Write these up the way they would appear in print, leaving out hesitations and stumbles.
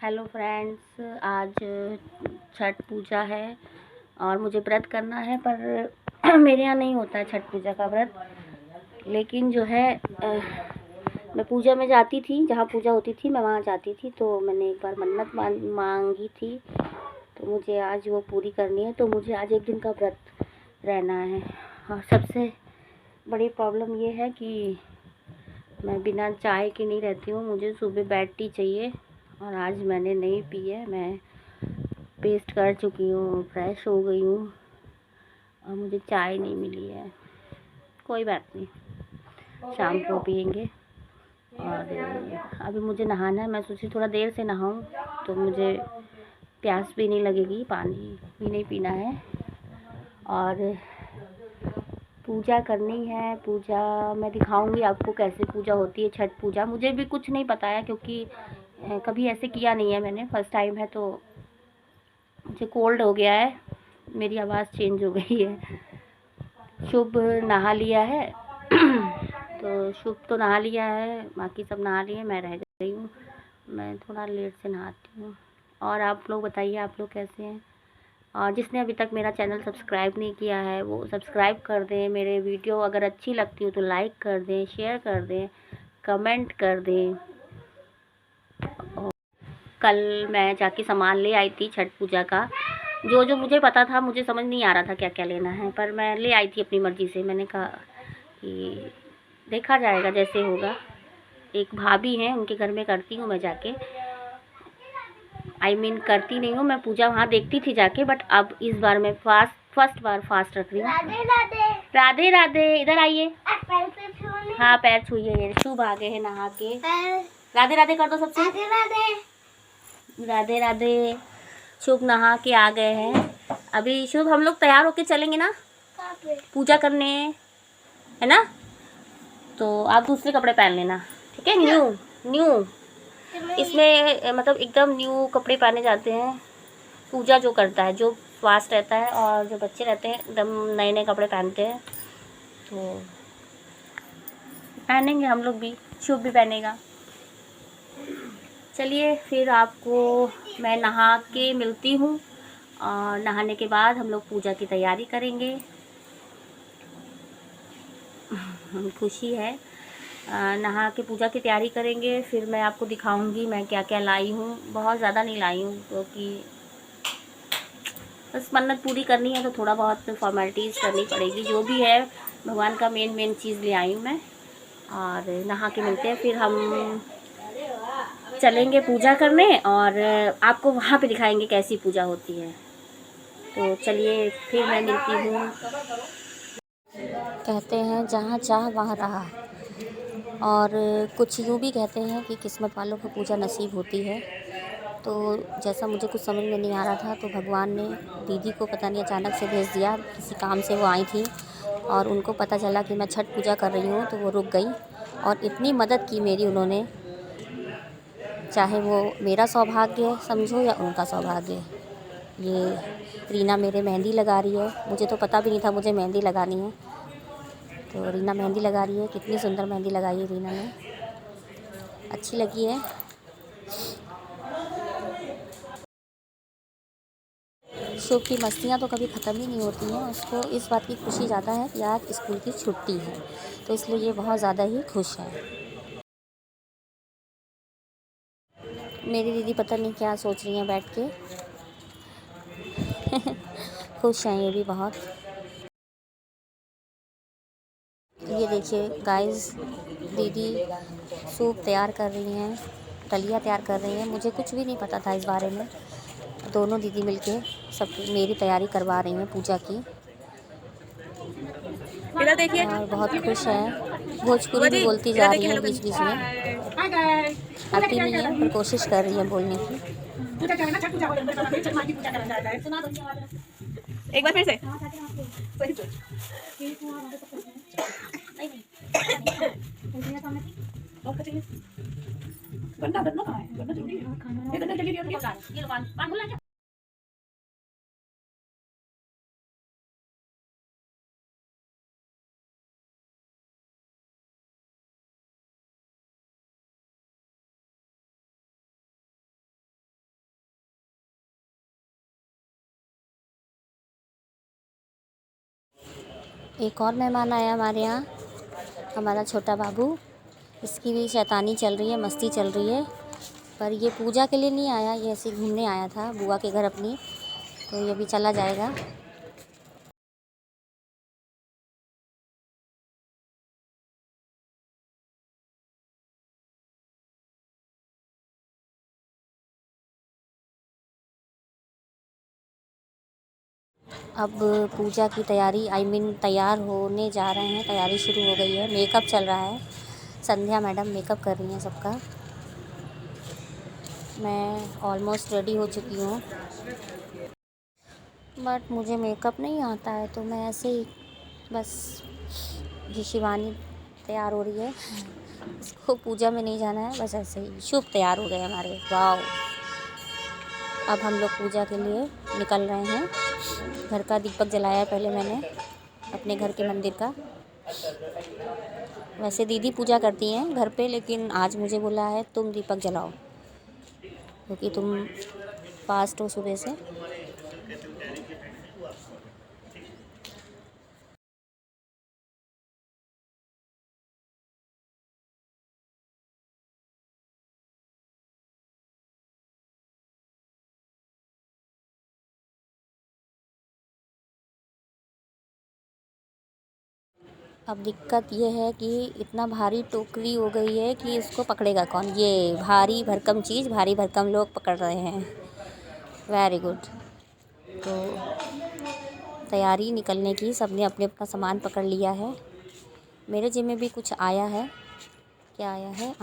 Hello friends, आज छठ पूजा है और मुझे व्रत करना है, पर मेरे यहाँ नहीं होता है छठ पूजा का व्रत। लेकिन जो है मैं पूजा में जाती थी, जहाँ पूजा होती थी मैं वहाँ जाती थी। तो मैंने एक बार मन्नत मांगी थी, तो मुझे आज वो पूरी करनी है। तो मुझे आज एक दिन का व्रत रहना है। और सबसे बड़ी प्रॉब्लम ये है कि मैं बिना चाय के नहीं रहती हूँ, मुझे सुबह बेड टी चाहिए। और आज मैंने नहीं पी है, मैं पेस्ट कर चुकी हूँ, फ्रेश हो गई हूँ और मुझे चाय नहीं मिली है। कोई बात नहीं, शाम को पियेंगे। और अभी मुझे नहाना है, मैं सोची थोड़ा देर से नहाऊं तो मुझे प्यास भी नहीं लगेगी, पानी भी नहीं पीना है। और पूजा करनी है। पूजा मैं दिखाऊंगी आपको कैसे पूजा होती है, छठ पूजा। मुझे भी कुछ नहीं पता है क्योंकि कभी ऐसे किया नहीं है मैंने, फर्स्ट टाइम है। तो मुझे कोल्ड हो गया है, मेरी आवाज़ चेंज हो गई है। शुभ नहा लिया है तो शुभ तो नहा लिया है, बाकी सब नहा लिए, मैं रह गई हूँ। मैं थोड़ा लेट से नहाती हूँ। और आप लोग बताइए, आप लोग कैसे हैं? और जिसने अभी तक मेरा चैनल सब्सक्राइब नहीं किया है वो सब्सक्राइब कर दें। मेरे वीडियो अगर अच्छी लगती हो तो लाइक कर दें, शेयर कर दें, कमेंट कर दें। और कल मैं जाके सामान ले आई थी छठ पूजा का, जो जो मुझे पता था। मुझे समझ नहीं आ रहा था क्या क्या लेना है, पर मैं ले आई थी अपनी मर्ज़ी से। मैंने कहा कि देखा जाएगा जैसे होगा। एक भाभी हैं, उनके घर में करती हूँ मैं जाके। करती नहीं हूँ मैं पूजा, वहाँ देखती थी जाके। बट अब इस बार मैं फर्स्ट बार फास्ट रख रही हूँ। राधे राधे, राधे राधे, इधर आइए। हाँ, पैर छूइए। ये शुभ आ गए हैं नहा के। राधे राधे कर दो सबसे। राधे राधे, राधे राधे। शुभ नहा के आ गए हैं। अभी शुभ हम लोग तैयार होके चलेंगे ना पूजा करने, है ना? तो आप दूसरे कपड़े पहन लेना, ठीक है? न्यू इसमें मतलब एकदम न्यू कपड़े पहने जाते हैं। पूजा जो करता है, जो फास्ट रहता है और जो बच्चे रहते हैं, एकदम नए नए कपड़े पहनते हैं। तो पहनेंगे हम लोग भी, शुभ भी पहनेगा। चलिए फिर आपको मैं नहा के मिलती हूँ। और नहाने के बाद हम लोग पूजा की तैयारी करेंगे। खुशी है, नहा के पूजा की तैयारी करेंगे। फिर मैं आपको दिखाऊंगी मैं क्या क्या लाई हूँ। बहुत ज़्यादा नहीं लाई हूँ क्योंकि बस मन्नत पूरी करनी है, तो थोड़ा बहुत फॉर्मेलिटीज़ करनी पड़ेगी। जो भी है भगवान का मेन चीज़ ले आई हूँ मैं। और नहा के मिलते हैं, फिर हम चलेंगे पूजा करने और आपको वहाँ पे दिखाएंगे कैसी पूजा होती है। तो चलिए फिर मैं मिलती हूँ। कहते हैं जहाँ चाह वहाँ रहा। और कुछ यूँ भी कहते हैं कि किस्मत वालों को पूजा नसीब होती है। तो जैसा मुझे कुछ समझ में नहीं आ रहा था, तो भगवान ने दीदी को पता नहीं अचानक से भेज दिया। किसी काम से वो आई थी और उनको पता चला कि मैं छठ पूजा कर रही हूँ, तो वो रुक गई और इतनी मदद की मेरी उन्होंने। चाहे वो मेरा सौभाग्य समझो या उनका सौभाग्य। ये रीना मेरे मेहंदी लगा रही है, मुझे तो पता भी नहीं था मुझे मेहंदी लगानी है। तो रीना मेहंदी लगा रही है, कितनी सुंदर मेहंदी लगाई है रीना ने, अच्छी लगी है। शुभ की मस्तियाँ तो कभी ख़त्म ही नहीं होती हैं। उसको इस बात की खुशी ज़्यादा है कि आज स्कूल की छुट्टी है, तो इसलिए ये बहुत ज़्यादा ही खुश है। मेरी दीदी पता नहीं क्या सोच रही हैं बैठ के खुश हैं ये भी बहुत। ये देखिए गाइस, दीदी सूप तैयार कर रही हैं, दलिया तैयार कर रही हैं। मुझे कुछ भी नहीं पता था इस बारे में। दोनों दीदी मिलके सब मेरी तैयारी करवा रही हैं पूजा की। इधर देखिए, और बहुत खुश है। भोजपुरी भी बोलती जा रही हैं बीच बीच में। आती नहीं है पर कोशिश कर रही है बोलने की। पूजा करना, छठ पूजा बोलते हैं, छठ माँ की पूजा करना जाता है। सुना दो एक बार फिर से। गन्ना गन्ना कहाँ है? गन्ना जल्दी है, ये गन्ना जल्दी है। एक और मेहमान आया हमारे यहाँ, हमारा छोटा बाबू। इसकी भी शैतानी चल रही है, मस्ती चल रही है। पर ये पूजा के लिए नहीं आया, ये ऐसे घूमने आया था बुआ के घर अपनी। तो ये भी चला जाएगा। अब पूजा की तैयारी तैयार होने जा रहे हैं, तैयारी शुरू हो गई है। मेकअप चल रहा है, संध्या मैडम मेकअप कर रही हैं सबका। मैं ऑलमोस्ट रेडी हो चुकी हूँ, बट मुझे मेकअप नहीं आता है, तो मैं ऐसे ही बस। ये शिवानी तैयार हो रही है, इसको पूजा में नहीं जाना है, बस ऐसे ही शुभ तैयार हो गए हमारे। वाव! अब हम लोग पूजा के लिए निकल रहे हैं। घर का दीपक जलाया है पहले मैंने, अपने घर के मंदिर का। वैसे दीदी पूजा करती हैं घर पे, लेकिन आज मुझे बोला है तुम दीपक जलाओ, क्योंकि तुम फास्ट हो सुबह से। अब दिक्कत ये है कि इतना भारी टोकरी हो गई है कि इसको पकड़ेगा कौन। ये भारी भरकम चीज़, भारी भरकम लोग पकड़ रहे हैं। Very good. तो तैयारी निकलने की, सबने अपने अपना सामान पकड़ लिया है। मेरे जिम्मे भी कुछ आया है। क्या आया है?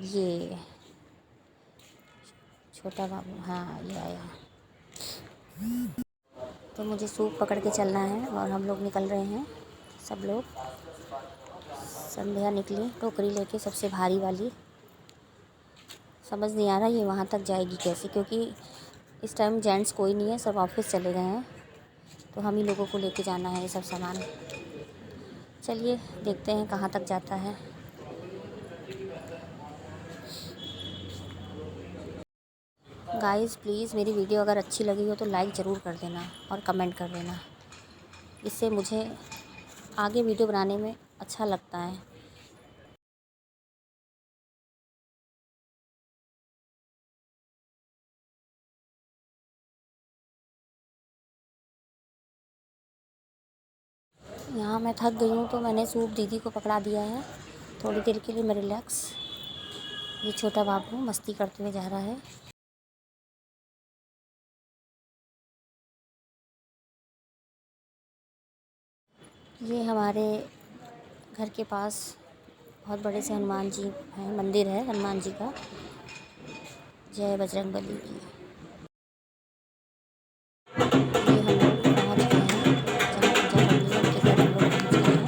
ये छोटा बाबू, हाँ ये आया। तो मुझे सूप पकड़ के चलना है और हम लोग निकल रहे हैं सब लोग। संध्या निकली टोकरी लेके, सबसे भारी वाली। समझ नहीं आ रहा ये वहाँ तक जाएगी कैसे, क्योंकि इस टाइम जेंट्स कोई नहीं है, सब ऑफिस चले गए हैं। तो हम ही लोगों को लेके जाना है ये सब सामान। चलिए देखते हैं कहाँ तक जाता है। गाइस प्लीज़ मेरी वीडियो अगर अच्छी लगी हो तो लाइक ज़रूर कर देना और कमेंट कर देना। इससे मुझे आगे वीडियो बनाने में अच्छा लगता है। यहाँ मैं थक गई हूँ, तो मैंने सूप दीदी को पकड़ा दिया है। थोड़ी देर के लिए मैं रिलैक्स। ये छोटा बाबू मस्ती करते हुए जा रहा है। ये हमारे घर के पास बहुत बड़े से हनुमान जी हैं, मंदिर है हनुमान जी का। जय बजरंगबली की। ये हम लोग पहुँच गए हैं, जहाँ पूजा करनी है उनके घर हम लोग पहुँच गए हैं।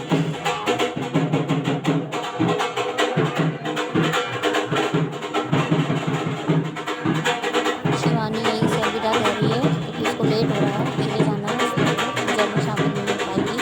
शिवानी यहीं से अलविदा कह रही है, क्योंकि उसको लेट हो रहा है, पीछे जाना है, इसलिए पूजा में शामिल नहीं हो पाएगी।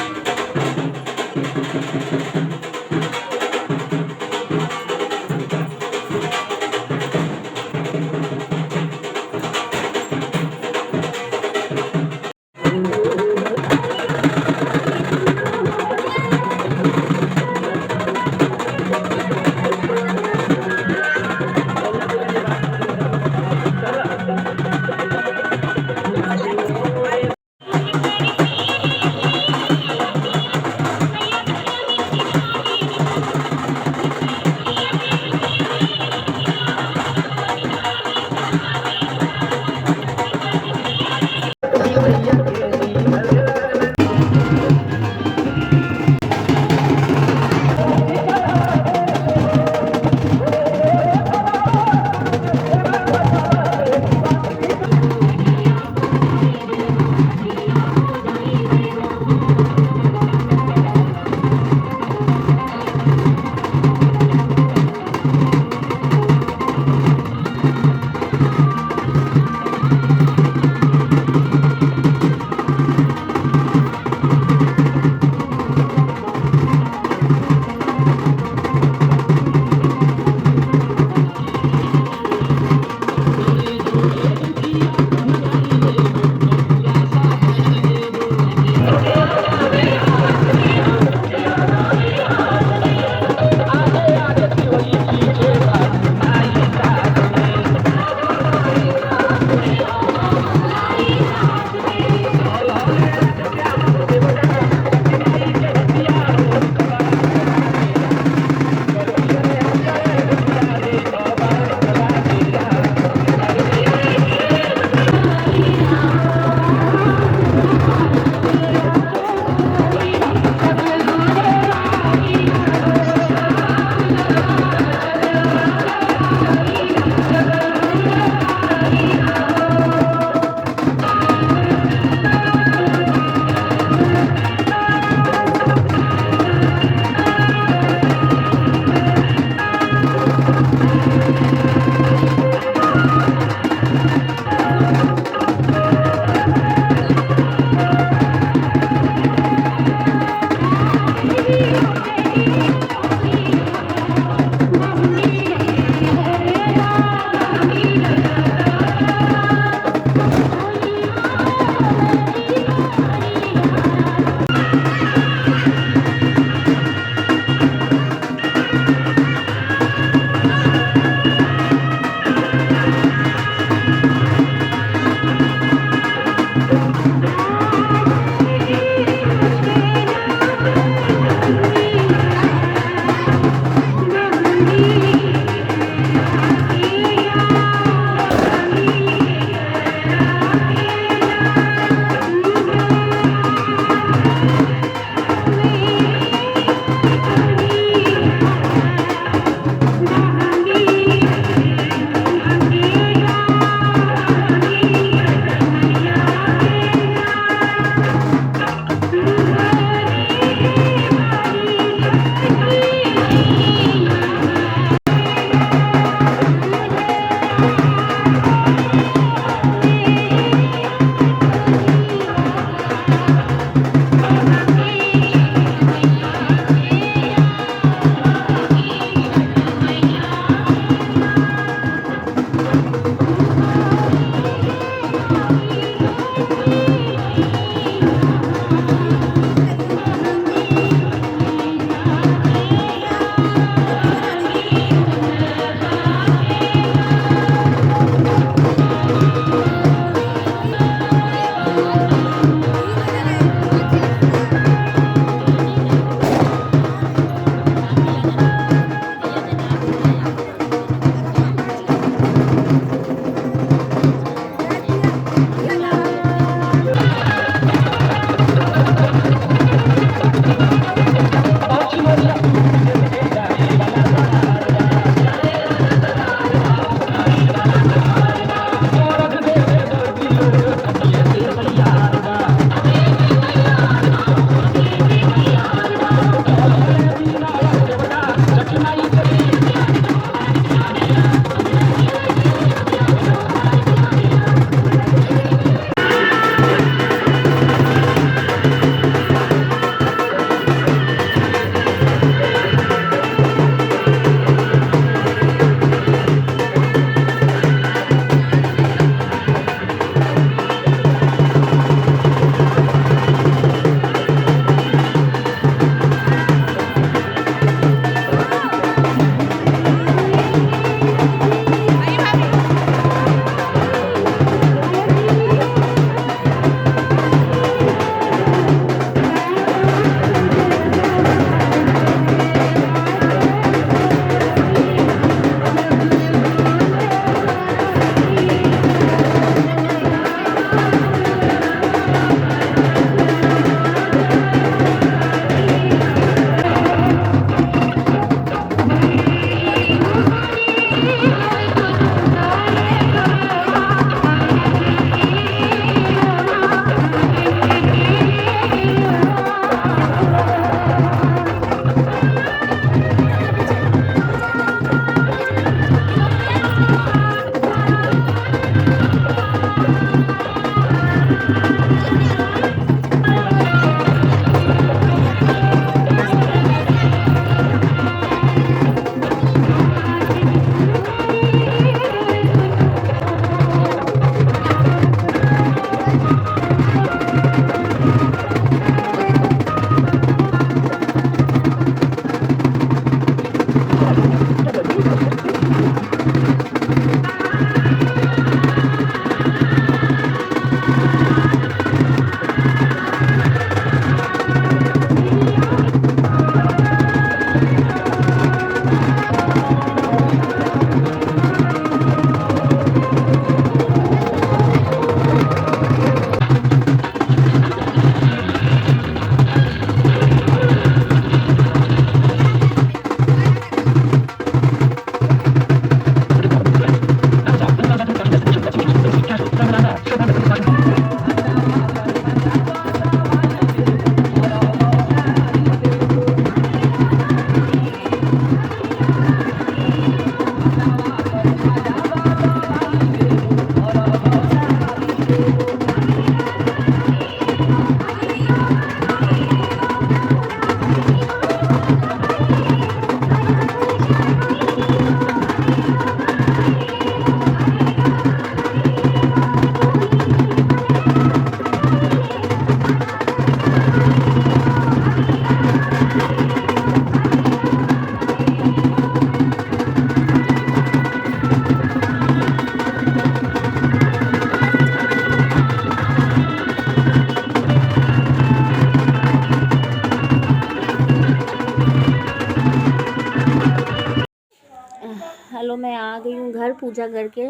हेलो, मैं आ गई हूँ घर पूजा करके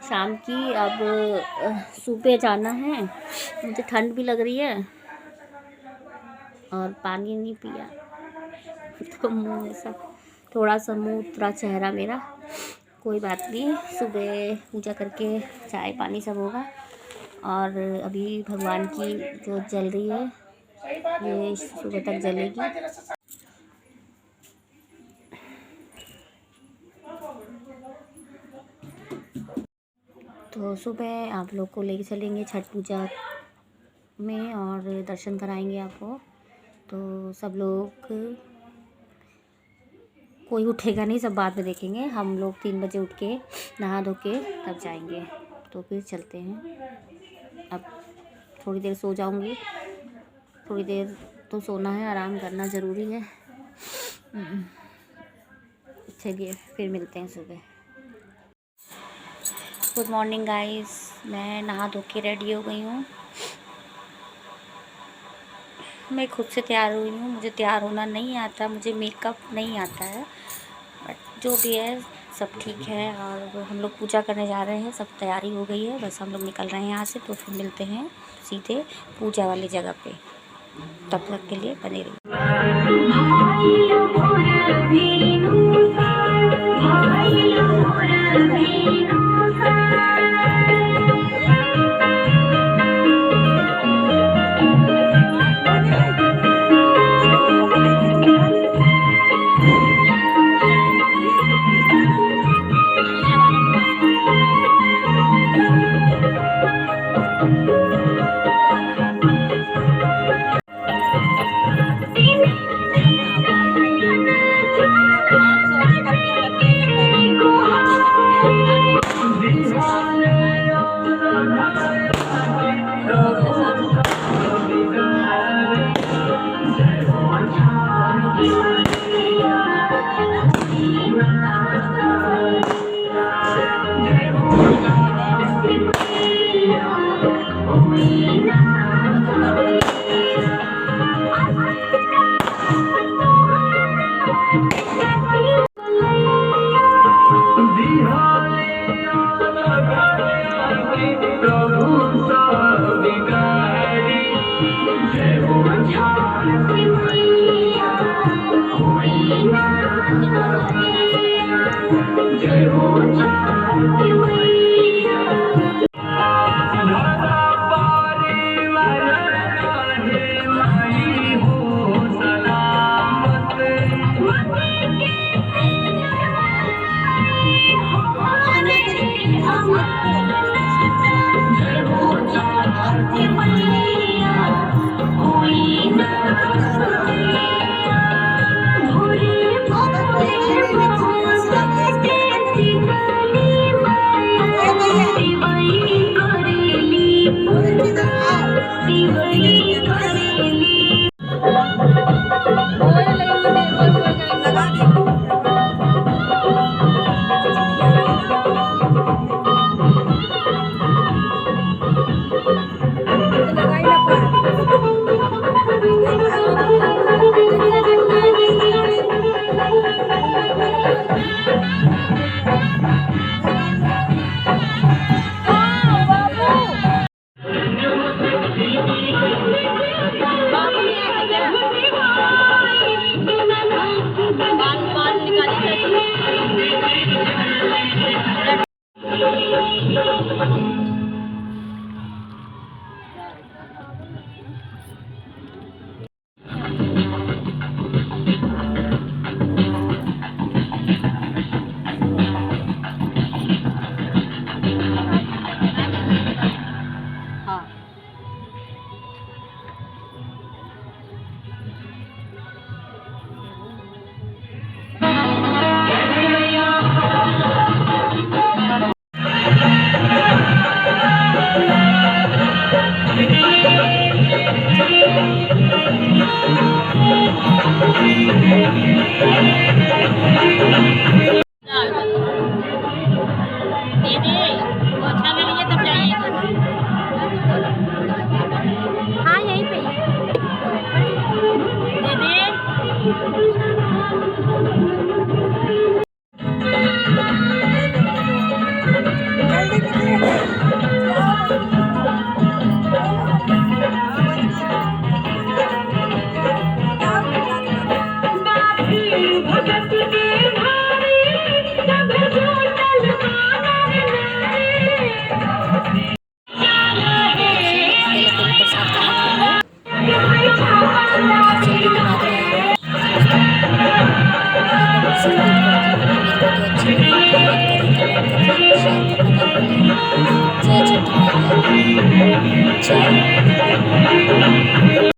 शाम की। अब सुबह जाना है, मुझे ठंड भी लग रही है और पानी नहीं पिया तो मुँह ऐसा थोड़ा सा मुँह उतरा चेहरा मेरा। कोई बात नहीं, सुबह पूजा करके चाय पानी सब होगा। और अभी भगवान की जोत जल रही है, ये सुबह तक जलेगी। तो सुबह आप लोग को लेके चलेंगे छठ पूजा में और दर्शन कराएंगे आपको। तो सब लोग, कोई उठेगा नहीं, सब बाद में देखेंगे। हम लोग 3 बजे उठ के नहा धो के तब जाएंगे। तो फिर चलते हैं। अब थोड़ी देर सो जाऊंगी, थोड़ी देर तो सोना है, आराम करना ज़रूरी है। चलिए फिर मिलते हैं सुबह। गुड मॉर्निंग गाइस, मैं नहा धो के रेडी हो गई हूँ। मैं खुद से तैयार हुई हूँ, मुझे तैयार होना नहीं आता, मुझे मेकअप नहीं आता है, बट जो भी है सब ठीक है। और हम लोग पूजा करने जा रहे हैं, सब तैयारी हो गई है, बस हम लोग निकल रहे हैं यहाँ से। तो फिर मिलते हैं सीधे पूजा वाली जगह पे, तब तक के लिए बने रहिए। जय हो